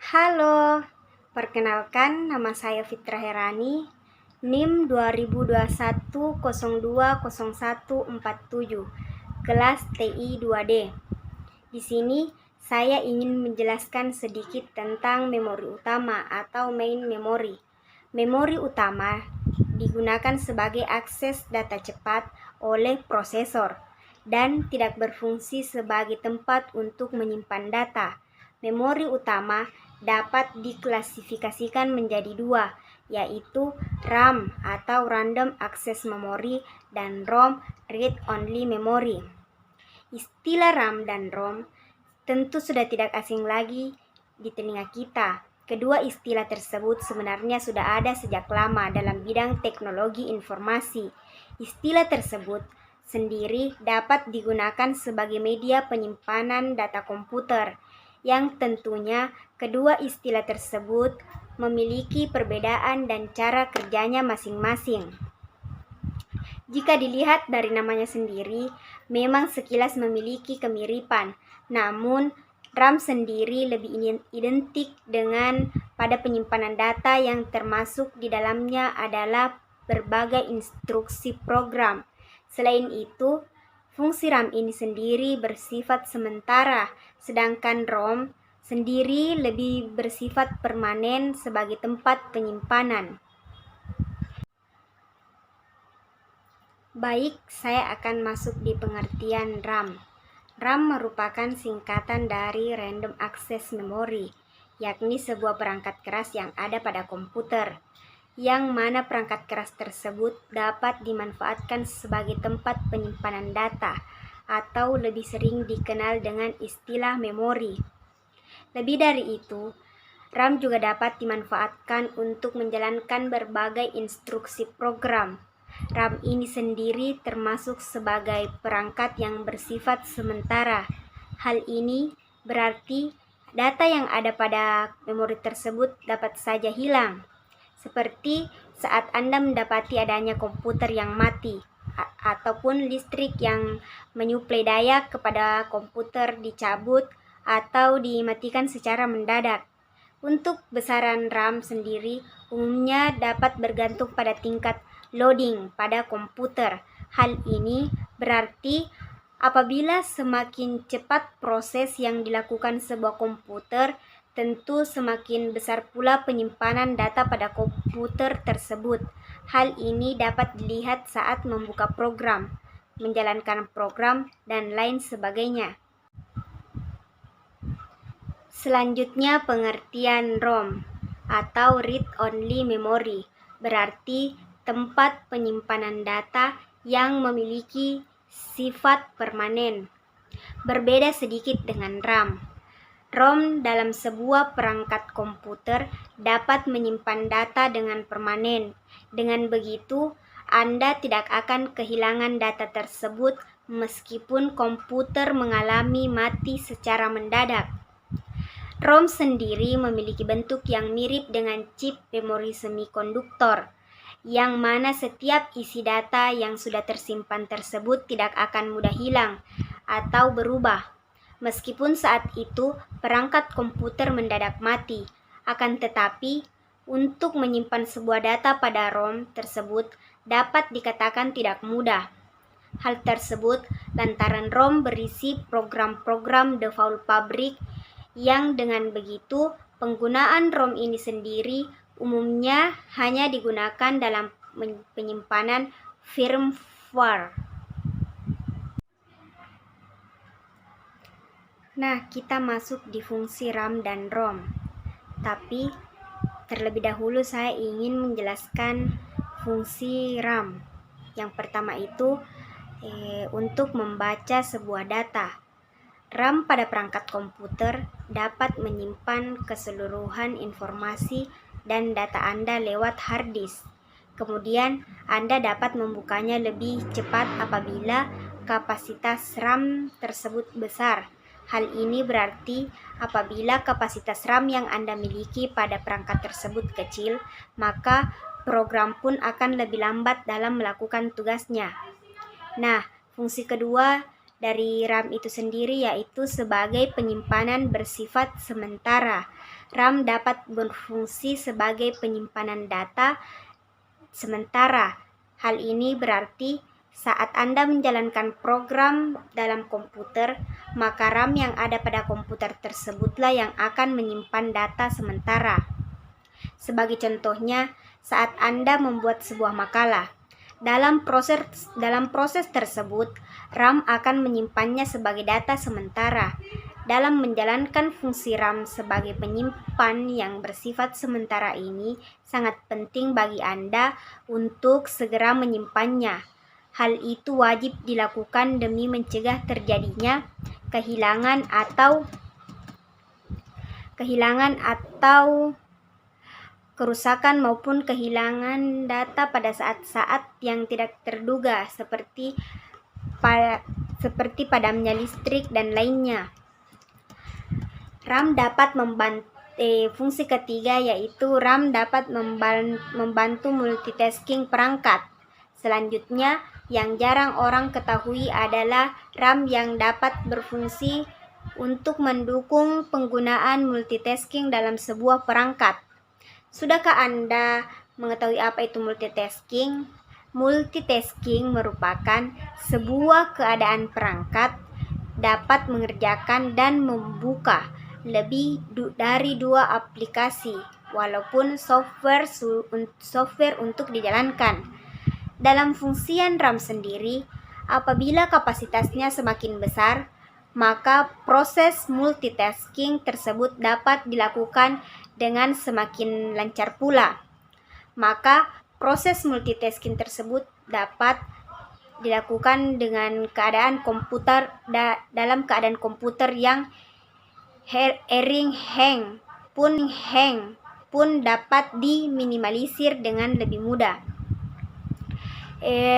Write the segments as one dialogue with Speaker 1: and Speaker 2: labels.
Speaker 1: Halo, perkenalkan nama saya Fitra Herani, NIM 2021020147, kelas TI 2D. Di sini saya ingin menjelaskan sedikit tentang memori utama atau main memory. Memori utama digunakan sebagai akses data cepat oleh prosesor dan tidak berfungsi sebagai tempat untuk menyimpan data. Memori utama dapat diklasifikasikan menjadi dua, yaitu RAM atau Random Access Memory dan ROM Read Only Memory. Istilah RAM dan ROM tentu sudah tidak asing lagi di telinga kita. Kedua istilah tersebut sebenarnya sudah ada sejak lama dalam bidang teknologi informasi. Istilah tersebut sendiri dapat digunakan sebagai media penyimpanan data komputer, yang tentunya kedua istilah tersebut memiliki perbedaan dan cara kerjanya masing-masing. Jika dilihat dari namanya sendiri, memang sekilas memiliki kemiripan, namun RAM sendiri lebih identik dengan pada penyimpanan data yang termasuk di dalamnya adalah berbagai instruksi program. Selain itu, fungsi RAM ini sendiri bersifat sementara, sedangkan ROM sendiri lebih bersifat permanen sebagai tempat penyimpanan. Baik, saya akan masuk di pengertian RAM. RAM merupakan singkatan dari Random Access Memory, yakni sebuah perangkat keras yang ada pada komputer, yang mana perangkat keras tersebut dapat dimanfaatkan sebagai tempat penyimpanan data, atau lebih sering dikenal dengan istilah memori. Lebih dari itu, RAM juga dapat dimanfaatkan untuk menjalankan berbagai instruksi program. RAM ini sendiri termasuk sebagai perangkat yang bersifat sementara. Hal ini berarti data yang ada pada memori tersebut dapat saja hilang, seperti saat Anda mendapati adanya komputer yang mati, ataupun listrik yang menyuplai daya kepada komputer dicabut atau dimatikan secara mendadak. Untuk besaran RAM sendiri umumnya dapat bergantung pada tingkat loading pada komputer. Hal ini berarti apabila semakin cepat proses yang dilakukan sebuah komputer, tentu semakin besar pula penyimpanan data pada komputer tersebut. Hal ini dapat dilihat saat membuka program, menjalankan program, dan lain sebagainya. Selanjutnya pengertian ROM atau Read Only Memory, berarti tempat penyimpanan data yang memiliki sifat permanen. Berbeda sedikit dengan RAM. ROM dalam sebuah perangkat komputer dapat menyimpan data dengan permanen. Dengan begitu, Anda tidak akan kehilangan data tersebut meskipun komputer mengalami mati secara mendadak. ROM sendiri memiliki bentuk yang mirip dengan chip memori semikonduktor, yang mana setiap isi data yang sudah tersimpan tersebut tidak akan mudah hilang atau berubah. Meskipun saat itu perangkat komputer mendadak mati, akan tetapi untuk menyimpan sebuah data pada ROM tersebut dapat dikatakan tidak mudah. Hal tersebut lantaran ROM berisi program-program default pabrik, yang dengan begitu penggunaan ROM ini sendiri umumnya hanya digunakan dalam penyimpanan firmware. Nah, kita masuk di fungsi RAM dan ROM. Tapi terlebih dahulu saya ingin menjelaskan fungsi RAM. Yang pertama itu untuk membaca sebuah data. RAM pada perangkat komputer dapat menyimpan keseluruhan informasi dan data Anda lewat hard disk. Kemudian Anda dapat membukanya lebih cepat apabila kapasitas RAM tersebut besar. Hal ini berarti apabila kapasitas RAM yang Anda miliki pada perangkat tersebut kecil, maka program pun akan lebih lambat dalam melakukan tugasnya. Nah, fungsi kedua dari RAM itu sendiri, yaitu sebagai penyimpanan bersifat sementara. RAM dapat berfungsi sebagai penyimpanan data sementara. Hal ini berarti saat Anda menjalankan program dalam komputer, maka RAM yang ada pada komputer tersebutlah yang akan menyimpan data sementara. Sebagai contohnya, saat Anda membuat sebuah makalah, dalam proses tersebut, RAM akan menyimpannya sebagai data sementara. Dalam menjalankan fungsi RAM sebagai penyimpan yang bersifat sementara ini, sangat penting bagi Anda untuk segera menyimpannya. Hal itu wajib dilakukan demi mencegah terjadinya kehilangan atau kerusakan maupun kehilangan data pada saat-saat yang tidak terduga, seperti padamnya listrik dan lainnya. RAM dapat fungsi ketiga, yaitu RAM dapat membantu multitasking perangkat. Selanjutnya, yang jarang orang ketahui adalah RAM yang dapat berfungsi untuk mendukung penggunaan multitasking dalam sebuah perangkat. Sudahkah Anda mengetahui apa itu multitasking? Multitasking merupakan sebuah keadaan perangkat dapat mengerjakan dan membuka lebih dari 2 aplikasi, walaupun software untuk dijalankan. Dalam fungsian RAM sendiri, apabila kapasitasnya semakin besar, maka proses multitasking tersebut dapat dilakukan dengan semakin lancar pula. Maka proses multitasking tersebut dapat dilakukan dengan dalam keadaan komputer yang hang pun dapat diminimalisir dengan lebih mudah.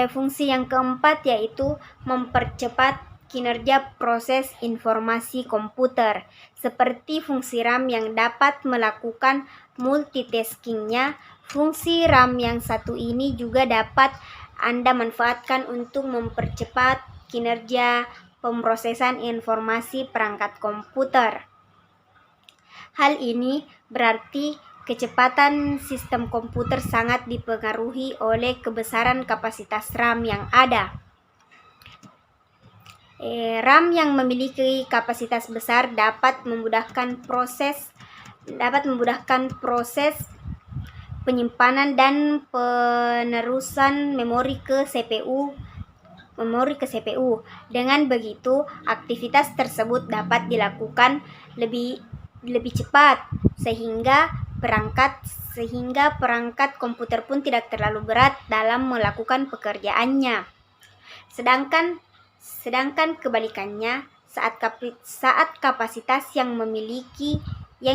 Speaker 1: Fungsi yang keempat yaitu mempercepat kinerja proses informasi komputer. Seperti fungsi RAM yang dapat melakukan multitaskingnya, fungsi RAM yang satu ini juga dapat Anda manfaatkan untuk mempercepat kinerja pemrosesan informasi perangkat komputer. Hal ini berarti kecepatan sistem komputer sangat dipengaruhi oleh kebesaran kapasitas RAM yang ada. RAM yang memiliki kapasitas besar dapat memudahkan proses penyimpanan dan penerusan memori ke CPU. Dengan begitu, aktivitas tersebut dapat dilakukan lebih cepat sehingga perangkat komputer pun tidak terlalu berat dalam melakukan pekerjaannya. Sedangkan kebalikannya, saat kapasitas yang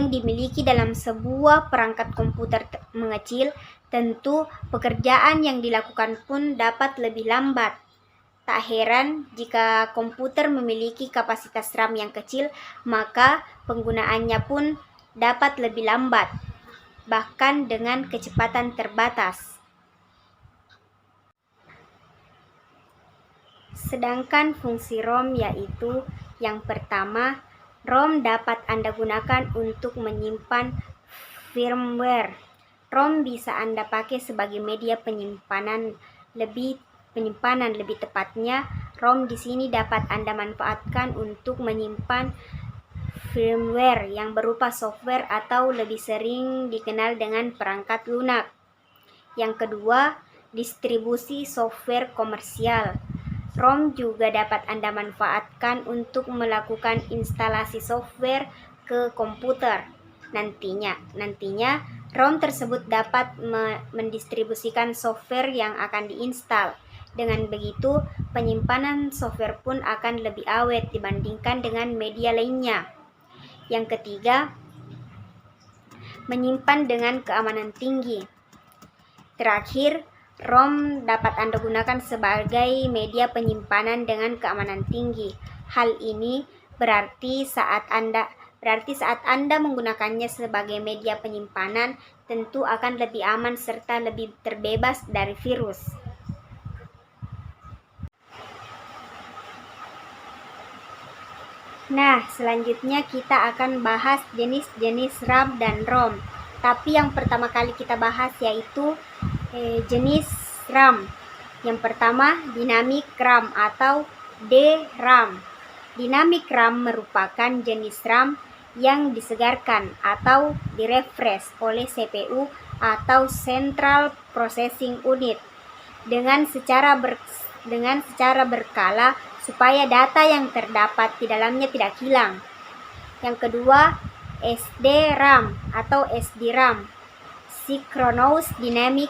Speaker 1: dimiliki dalam sebuah perangkat komputer mengecil, tentu pekerjaan yang dilakukan pun dapat lebih lambat. Tak heran jika komputer memiliki kapasitas RAM yang kecil, maka penggunaannya pun dapat lebih lambat, bahkan dengan kecepatan terbatas. Sedangkan fungsi ROM yaitu yang pertama, ROM dapat Anda gunakan untuk menyimpan firmware. ROM bisa Anda pakai sebagai media penyimpanan lebih tepatnya, ROM di sini dapat Anda manfaatkan untuk menyimpan firmware yang berupa software atau lebih sering dikenal dengan perangkat lunak. Yang kedua, distribusi software komersial. ROM juga dapat Anda manfaatkan untuk melakukan instalasi software ke komputer. Nantinya ROM tersebut dapat mendistribusikan software yang akan diinstal. Dengan begitu, penyimpanan software pun akan lebih awet dibandingkan dengan media lainnya. Yang ketiga, menyimpan dengan keamanan tinggi. Terakhir, ROM dapat Anda gunakan sebagai media penyimpanan dengan keamanan tinggi. Hal ini berarti saat Anda menggunakannya sebagai media penyimpanan, tentu akan lebih aman serta lebih terbebas dari virus. Nah, selanjutnya kita akan bahas jenis-jenis RAM dan ROM. Tapi yang pertama kali kita bahas yaitu jenis RAM. Yang pertama, Dynamic RAM atau DRAM. Dynamic RAM merupakan jenis RAM yang disegarkan atau direfresh oleh CPU atau Central Processing Unit dengan secara berkala supaya data yang terdapat di dalamnya tidak hilang. Yang kedua, SDRAM atau SDRAM, Synchronous Dynamic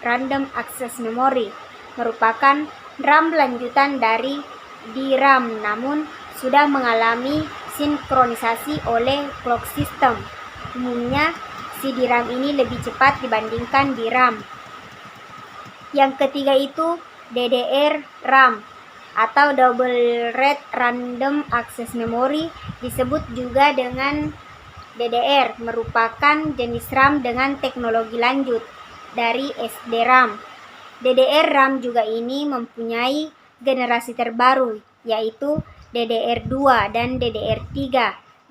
Speaker 1: Random Access Memory, merupakan RAM lanjutan dari DRAM namun sudah mengalami sinkronisasi oleh clock system. Umumnya, si DRAM ini lebih cepat dibandingkan DRAM. Yang ketiga itu DDR-RAM atau Double Rate Random Access Memory, disebut juga dengan DDR, merupakan jenis RAM dengan teknologi lanjut dari SDRAM. DDR-RAM juga ini mempunyai generasi terbaru, yaitu DDR2 dan DDR3,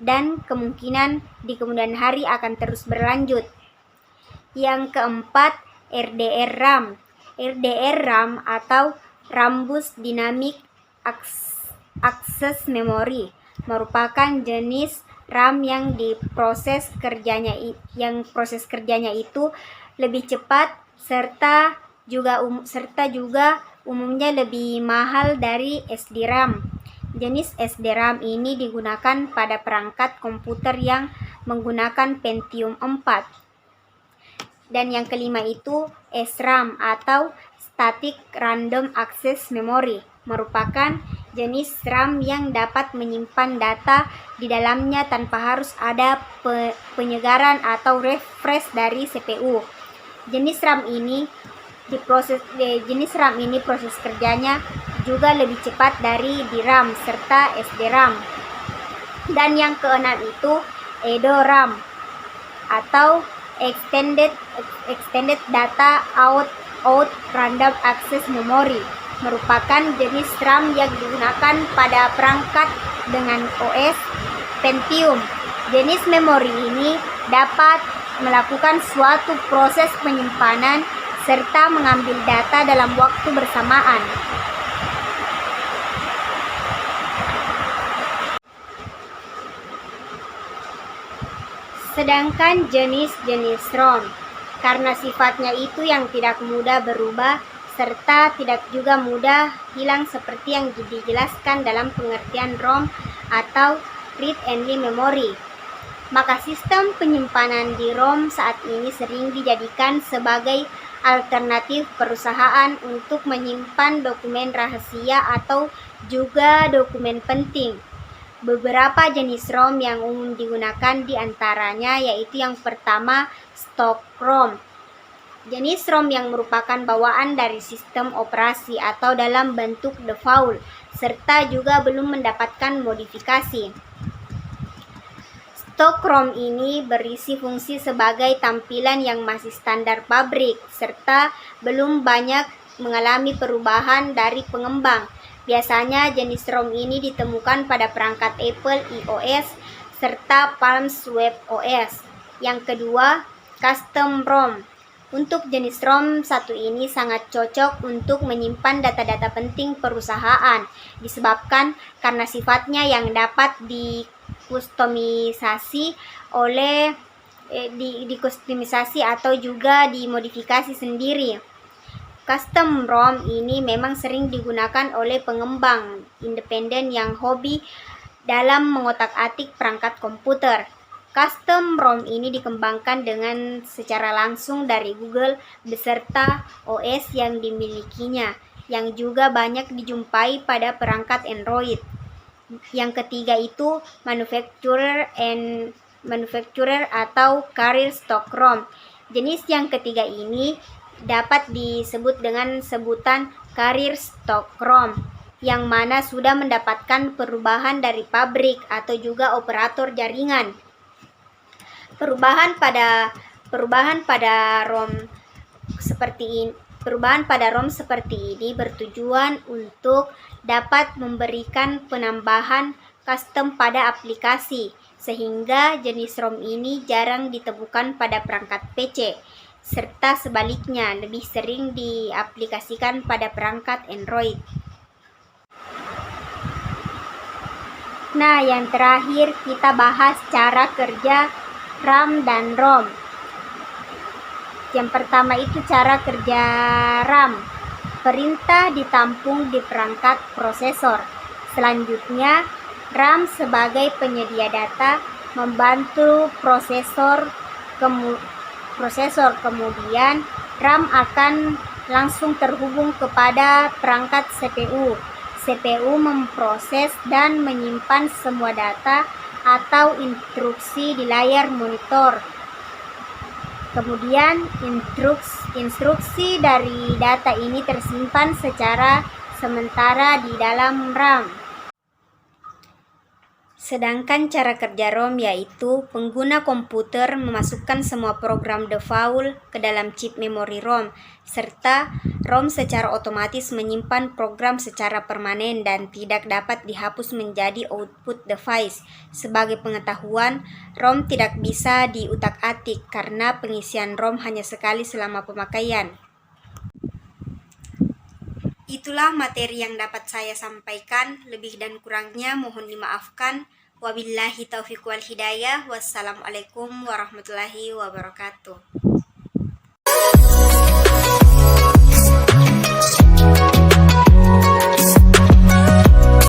Speaker 1: dan kemungkinan di kemudian hari akan terus berlanjut. Yang keempat, RDR-RAM. RDR-RAM atau Rambus Dynamic Access Memory merupakan jenis RAM yang proses kerjanya itu lebih cepat serta juga umumnya lebih mahal dari SDRAM. Jenis SDRAM ini digunakan pada perangkat komputer yang menggunakan Pentium 4. Dan yang kelima itu SRAM atau Static Random Access Memory, merupakan jenis RAM yang dapat menyimpan data di dalamnya tanpa harus ada penyegaran atau refresh dari CPU. Jenis RAM ini proses kerjanya juga lebih cepat dari DRAM serta SDRAM. Dan yang keenam itu EDORAM atau Extended Data Out Random Access Memory, merupakan jenis RAM yang digunakan pada perangkat dengan OS Pentium. Jenis memori ini dapat melakukan suatu proses penyimpanan serta mengambil data dalam waktu bersamaan. Sedangkan jenis-jenis ROM, karena sifatnya itu yang tidak mudah berubah serta tidak juga mudah hilang seperti yang dijelaskan dalam pengertian ROM atau Read Only Memory, maka sistem penyimpanan di ROM saat ini sering dijadikan sebagai alternatif perusahaan untuk menyimpan dokumen rahasia atau juga dokumen penting. Beberapa jenis ROM yang umum digunakan diantaranya yaitu yang pertama stock ROM. Jenis ROM yang merupakan bawaan dari sistem operasi atau dalam bentuk default serta juga belum mendapatkan modifikasi. Stock ROM ini berisi fungsi sebagai tampilan yang masih standar pabrik serta belum banyak mengalami perubahan dari pengembang. Biasanya jenis ROM ini ditemukan pada perangkat Apple iOS serta Palm Web OS. Yang kedua, custom ROM. Untuk jenis ROM satu ini sangat cocok untuk menyimpan data-data penting perusahaan, disebabkan karena sifatnya yang dapat dikustomisasi atau juga dimodifikasi sendiri. Custom ROM ini memang sering digunakan oleh pengembang independen yang hobi dalam mengotak-atik perangkat komputer. Custom ROM ini dikembangkan dengan secara langsung dari Google beserta OS yang dimilikinya, yang juga banyak dijumpai pada perangkat Android. Yang ketiga itu manufacturer atau carrier stock ROM. Jenis yang ketiga ini dapat disebut dengan sebutan carrier stock ROM, yang mana sudah mendapatkan perubahan dari pabrik atau juga operator jaringan. Perubahan pada ROM seperti ini bertujuan untuk dapat memberikan penambahan custom pada aplikasi, sehingga jenis ROM ini jarang ditemukan pada perangkat PC, serta sebaliknya lebih sering diaplikasikan pada perangkat Android. Nah, yang terakhir kita bahas cara kerja RAM dan ROM. Yang pertama itu cara kerja RAM. Perintah ditampung di perangkat prosesor. Selanjutnya, RAM sebagai penyedia data membantu prosesor, kemudian RAM akan langsung terhubung kepada perangkat CPU. CPU memproses dan menyimpan semua data atau instruksi di layar monitor. Kemudian instruksi dari data ini tersimpan secara sementara di dalam RAM. Sedangkan cara kerja ROM yaitu pengguna komputer memasukkan semua program default ke dalam chip memori ROM, serta ROM secara otomatis menyimpan program secara permanen dan tidak dapat dihapus menjadi output device. Sebagai pengetahuan, ROM tidak bisa diutak-atik karena pengisian ROM hanya sekali selama pemakaian. Itulah materi yang dapat saya sampaikan, lebih dan kurangnya mohon dimaafkan. Wabillahi taufiq wal hidayah. Wassalamualaikum warahmatullahi wabarakatuh.